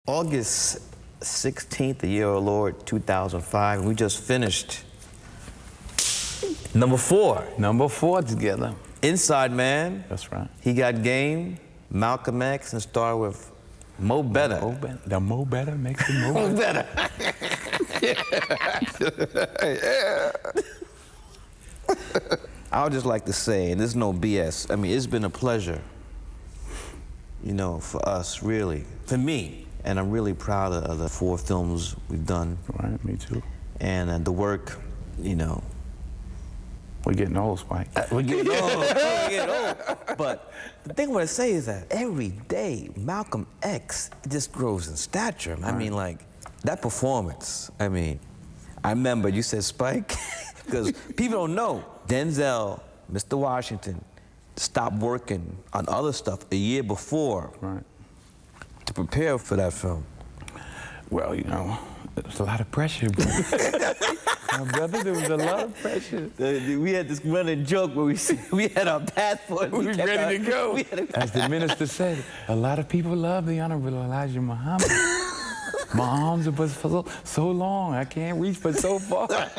August 16th, the year of our Lord, 2005, and we just finished number 4. Number 4 together. Inside Man. That's right. He Got Game, Malcolm X, and started with Mo Better. The Mo Better makes the Mo Mo Better. I would just like to say, and there's no BS, I mean, it's been a pleasure, you know, for us, really, for me. And I'm really proud of the 4 films we've done. Right, me too. And the work, you know. We're getting old, Spike. We're getting old. We're getting old. But the thing I want to say is that every day, Malcolm X just grows in stature. Right. I mean, like, that performance, I mean, I remember you said Spike, because people don't know. Denzel, Mr. Washington, stopped working on other stuff a year before. Right. To prepare for that film. Well, you know, there was a lot of pressure, bro. My brother, there was a lot of pressure. We had this running joke where we had our passport. We was ready to go. As the minister said, a lot of people love the Honorable Elijah Muhammad. My arms are so long, I can't reach but so far.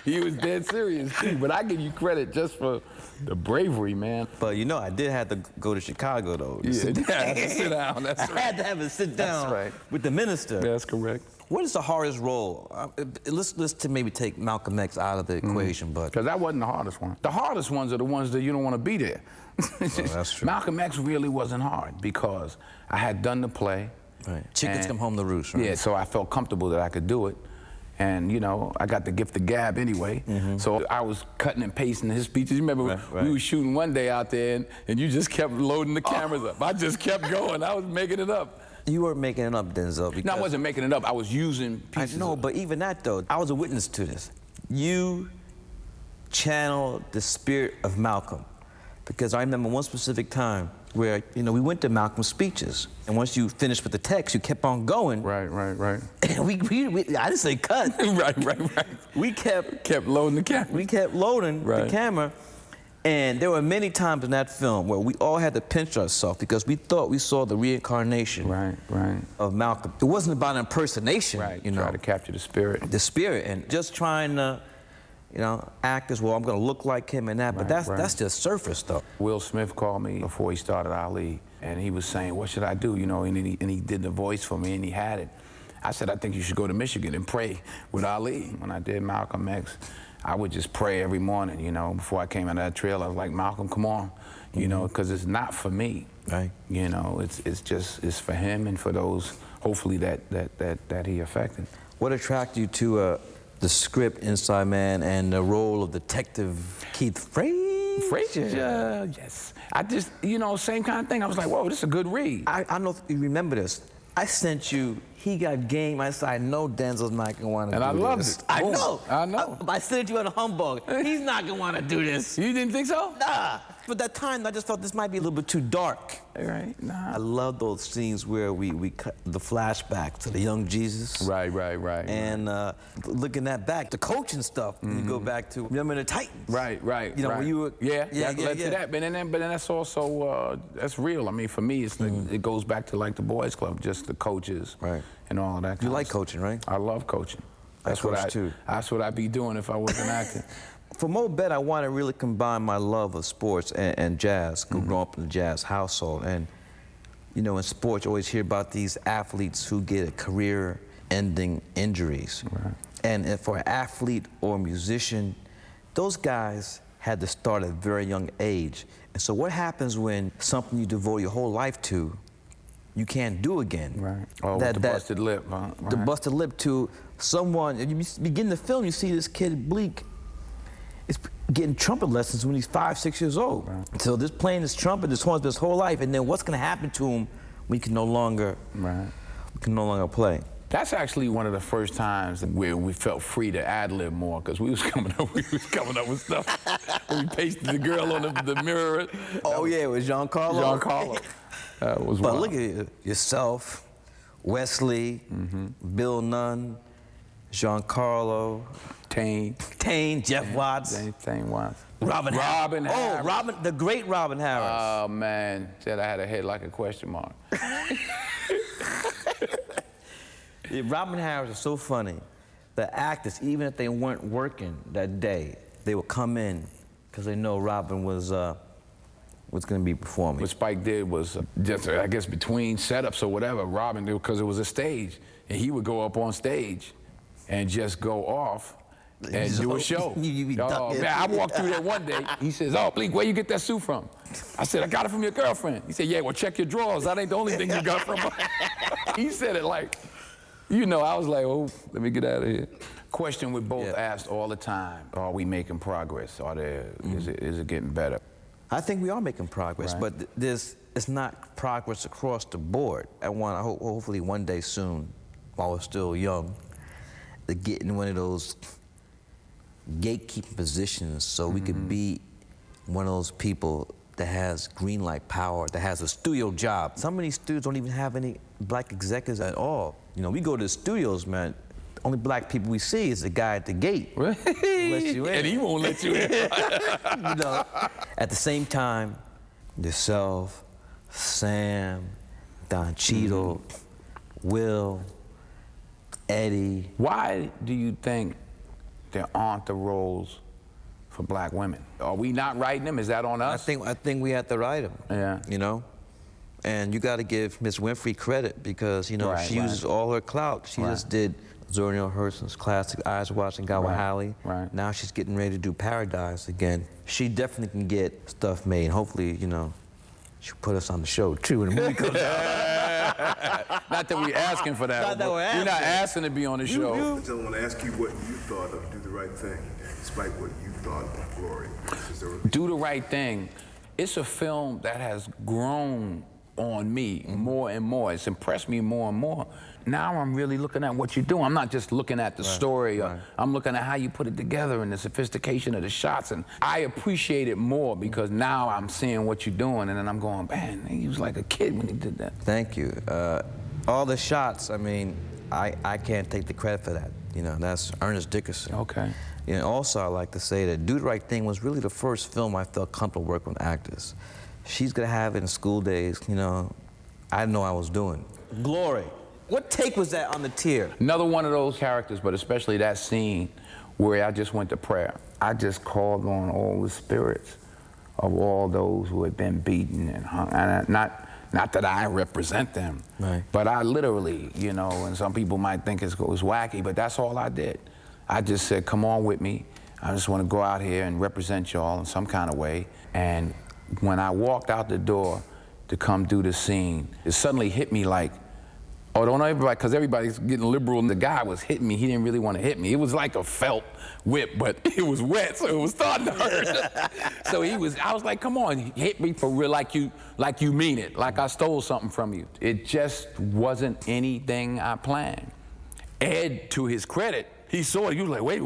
He was dead serious, too. But I give you credit just for the bravery, man. But you know, I did have to go to Chicago, though. Yeah, I had to sit down, that's right. I had to have a sit down with the minister. That's correct. What is the hardest role? Let's maybe take Malcolm X out of the equation, but... Because that wasn't the hardest one. The hardest ones are the ones that you don't want to be there. Oh, that's true. Malcolm X really wasn't hard because I had done the play. Right. Chickens come home to roost, right? Yeah, so I felt comfortable that I could do it. And, you know, I got the gift of gab anyway. So I was cutting and pasting his speeches. You remember we were shooting one day out there and you just kept loading the cameras up. I just kept going. I was making it up. You weren't making it up, Denzel. Because no, I wasn't making it up. I was using pieces. I know, but even that, though, I was a witness to this. You channeled the spirit of Malcolm. Because I remember one specific time where, you know, we went to Malcolm's speeches. And once you finished with the text, you kept on going. Right. And we I didn't say cut. Right. We kept loading the camera. We kept loading the camera. And there were many times in that film where we all had to pinch ourselves because we thought we saw the reincarnation of Malcolm. It wasn't about impersonation, you know. Try to capture the spirit. The spirit, and just trying to, you know, act as well. I'm going to look like him and that, but that's just surface stuff. Will Smith called me before he started Ali, and he was saying, what should I do, you know, and he did the voice for me, and he had it. I said, I think you should go to Michigan and pray with Ali. When I did Malcolm X, I would just pray every morning, you know, before I came out of that trail. I was like, Malcolm, come on, you know, because it's not for me. Right. You know, it's for him and for those, hopefully, that he affected. What attracted you to the script Inside Man and the role of Detective Keith Frazier? Yes. I just, you know, same kind of thing. I was like, whoa, this is a good read. I don't know if you remember this. I sent you He Got Game. I said, I know Denzel's not going to want to do this. And I loved it. I know. I I sent you on a humbug. He's not going to want to do this. You didn't think so? Nah. But that time, I just felt this might be a little bit too dark. Right. Nah. I love those scenes where we cut the flashback to the young Jesus. Right. And looking at back, the coaching stuff, you go back to, remember the Titans? Right. You know, when you were... That led to that. But then that's also, that's real. I mean, for me, it's it goes back to like the boys club, just the coaches and all of that. You like coaching, right? I love coaching. That's what I'd be doing if I wasn't acting. For Mo Better, I want to really combine my love of sports and jazz. Growing up in a jazz household. And, you know, in sports, you always hear about these athletes who get career-ending injuries. Right. And for an athlete or a musician, those guys had to start at a very young age. And so what happens when something you devote your whole life to, you can't do again? Right. Oh, the busted lip, huh? The busted lip to someone, you begin the film, you see this kid, Bleak, is getting trumpet lessons when he's 5, 6 years old. Right. So this playing this trumpet, this horns, his whole life, and then what's going to happen to him when he can no longer play? That's actually one of the first times where we felt free to ad-lib more, because we was coming up with stuff. We pasted the girl on the mirror. Oh yeah, it was Giancarlo. Giancarlo. Was but wild. Look at yourself, Wesley, Bill Nunn, Giancarlo, Tane, Jeff Watts, Tane Watts, Robin Harris. Oh, the great Robin Harris. Oh man, said I had a head like a question mark. Yeah, Robin Harris is so funny. The actors, even if they weren't working that day, they would come in because they know Robin was going to be performing. What Spike did was just, I guess, between setups or whatever, Robin, because it was a stage, and he would go up on stage and just go off and do a show. Oh, man, I walked through there one day. He says, "Oh, Bleek, where you get that suit from?" I said, "I got it from your girlfriend." He said, "Yeah, well, check your drawers. That ain't the only thing you got from her." He said it like, you know, I was like, "Oh, let me get out of here." Question we both asked all the time: are we making progress? Is it getting better? I think we are making progress, but it's not progress across the board. I hope, hopefully one day soon, while we're still young, to get in one of those gatekeeping positions so we could be one of those people that has green light power, that has a studio job. Some of these studios don't even have any black executives at all. You know, we go to the studios, man, the only black people we see is the guy at the gate. Right. Let you in. And he won't let you in. You know, at the same time, yourself, Sam, Don Cheadle, Will, Eddie. Why do you think there aren't the roles for black women? Are we not writing them? Is that on us? I think we have to write them. Yeah. You know, and you got to give Miss Winfrey credit because, you know, she uses all her clout. She just did Zora Neale Hurston's classic Eyes Watching Gawahali. Right. Now she's getting ready to do Paradise again. She definitely can get stuff made. Hopefully, you know, she'll put us on the show too when the movie comes out. Not that we're asking for that. Not that we're asking. We're not asking to be on the show. I just want to ask you what you thought of Do the Right Thing, despite what you thought of Glory. Do the Right Thing. It's a film that has grown on me more and more. It's impressed me more and more. Now I'm really looking at what you're doing. I'm not just looking at the story. I'm looking at how you put it together and the sophistication of the shots. And I appreciate it more because now I'm seeing what you're doing. And then I'm going, man, he was like a kid when he did that. Thank you. All the shots, I mean, I can't take the credit for that. You know, that's Ernest Dickerson. Okay. And also, I like to say that Do the Right Thing was really the first film I felt comfortable working with actors. She's gonna have it in school days, you know, I didn't know I was doing. Glory. What take was that on the tier? Another one of those characters, but especially that scene where I just went to prayer. I just called on all the spirits of all those who had been beaten and hung. And not that I represent them, but I literally, you know, and some people might think it was wacky, but that's all I did. I just said, come on with me. I just want to go out here and represent y'all in some kind of way. And when I walked out the door to come do the scene, it suddenly hit me like, oh, don't everybody, because everybody's getting liberal, and the guy was hitting me. He didn't really want to hit me. It was like a felt whip, but it was wet, so it was starting to hurt. So I was like, come on, hit me for real, like you mean it, like I stole something from you. It just wasn't anything I planned. Ed, to his credit, he saw it. He was like, wait,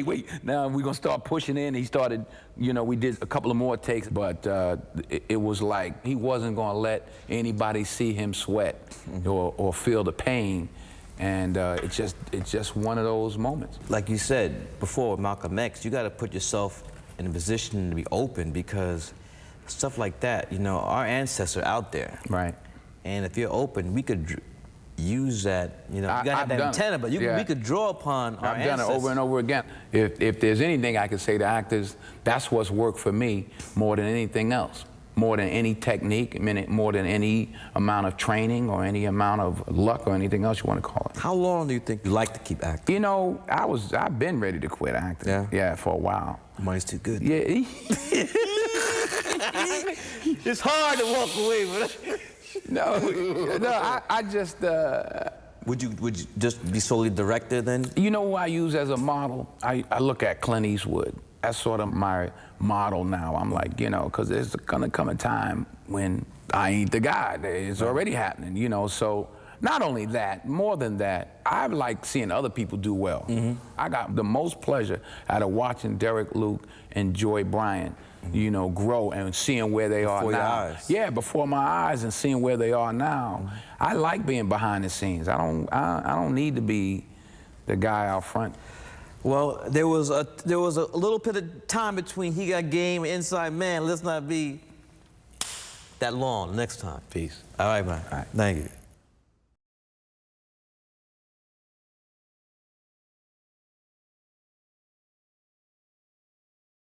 wait. Now we're going to start pushing in. He started, you know, we did a couple of more takes, but it was like he wasn't going to let anybody see him sweat or feel the pain. And it's just one of those moments. Like you said before with Malcolm X, you got to put yourself in a position to be open because stuff like that, you know, our ancestors are out there. Right. And if you're open, we could use that, you know, you gotta have that antenna, but we could draw upon our ancestors. I've done it over and over again. If there's anything I could say to actors, that's what's worked for me more than anything else. More than any technique, more than any amount of training or any amount of luck or anything else you want to call it. How long do you think you like to keep acting? You know, I've been ready to quit acting. Yeah, for a while. Money's too good. Yeah. It's hard to walk away, but No, I just... Would you just be solely director then? You know who I use as a model? I look at Clint Eastwood. That's sort of my model now. I'm like, you know, because there's gonna come a time when I ain't the guy. It's already happening, you know, so not only that, more than that, I like seeing other people do well. I got the most pleasure out of watching Derek Luke and Joy Bryant, you know, grow and seeing where they are now. Before your eyes. Yeah, before my eyes and seeing where they are now. I like being behind the scenes. I don't need to be the guy out front. Well, there was a little bit of time between He Got Game and Inside Man. Let's not be that long next time. Peace. All right, man. All right. Thank you.